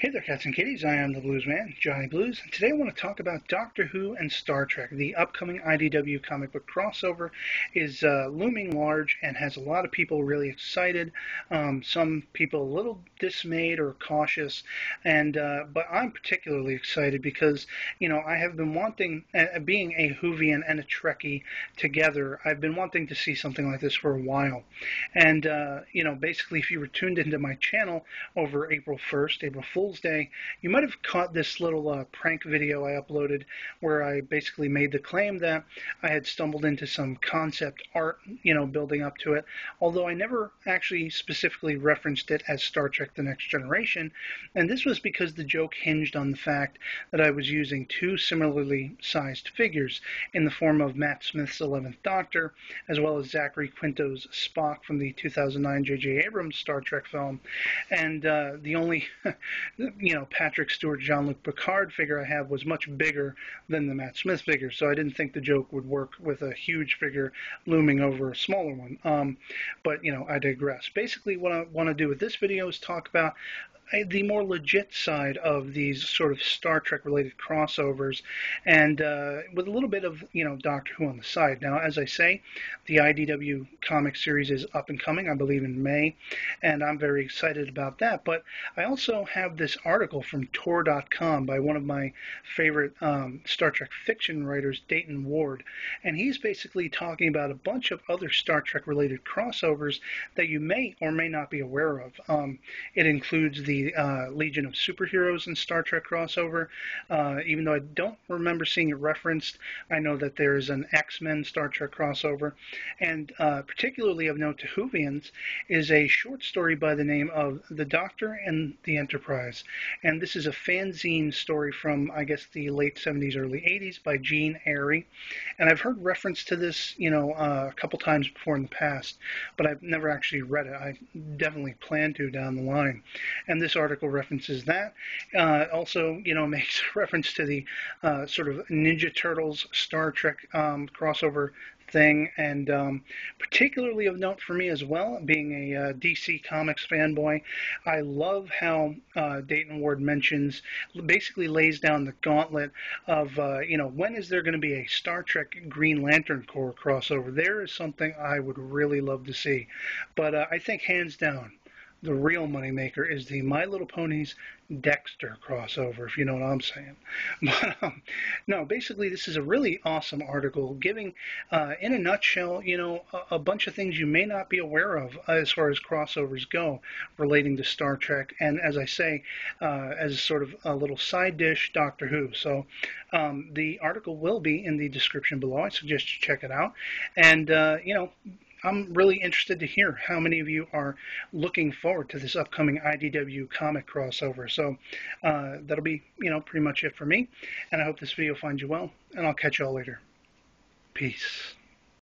Hey there, cats and kitties. I am the Blues Man, Johnny Blues, and today I want to talk about Doctor Who and Star Trek. The upcoming IDW comic book crossover is looming large and has a lot of people really excited. Some people a little dismayed or cautious, and but I'm particularly excited because I have been wanting, being a Whovian and a Trekkie together, I've been wanting to see something like this for a while. And basically, if you were tuned into my channel over April 1st, April Fool's Day, you might have caught this little prank video I uploaded where I basically made the claim that I had stumbled into some concept art, building up to it, although I never actually specifically referenced it as Star Trek The Next Generation, and this was because the joke hinged on the fact that I was using two similarly sized figures in the form of Matt Smith's 11th Doctor, as well as Zachary Quinto's Spock from the 2009 J.J. Abrams Star Trek film, and the only Patrick Stewart, Jean-Luc Picard figure I have was much bigger than the Matt Smith figure, so I didn't think the joke would work with a huge figure looming over a smaller one. But I digress. Basically, what I want to do with this video is talk about the more legit side of these sort of Star Trek related crossovers, and with a little bit of Doctor Who on the side. Now, as I say, the IDW Comics series is up and coming, I believe in May, and I'm very excited about that. But I also have this article from Tour.com by one of my favorite Star Trek fiction writers, Dayton Ward, and he's basically talking about a bunch of other Star Trek related crossovers that you may or may not be aware of. It includes the Legion of Superheroes in Star Trek crossover. Even though I don't remember seeing it referenced, I know that there is an XMen Star Trek crossover. And particularly of note to Whovians is a short story by the name of The Doctor and the Enterprise. And this is a fanzine story from, I guess, the late 70s, early 80s by Jean Airey. And I've heard reference to this, a couple times before in the past, but I've never actually read it. I definitely plan to down the line. And this article references that. Also, makes reference to the sort of Ninja Turtles Star Trek crossover thing, and particularly of note for me as well, being a DC Comics fanboy, I love how Dayton Ward basically lays down the gauntlet of, when is there going to be a Star Trek Green Lantern Corps crossover? There is something I would really love to see, but I think hands down, the real moneymaker is the My Little Ponies Dexter crossover, if you know what I'm saying. But no, basically this is a really awesome article giving, in a nutshell, a bunch of things you may not be aware of as far as crossovers go relating to Star Trek, and as I say, as sort of a little side dish, Doctor Who. So the article will be in the description below. I suggest you check it out, and I'm really interested to hear how many of you are looking forward to this upcoming IDW comic crossover. So that'll be, pretty much it for me. And I hope this video finds you well, and I'll catch y'all later. Peace.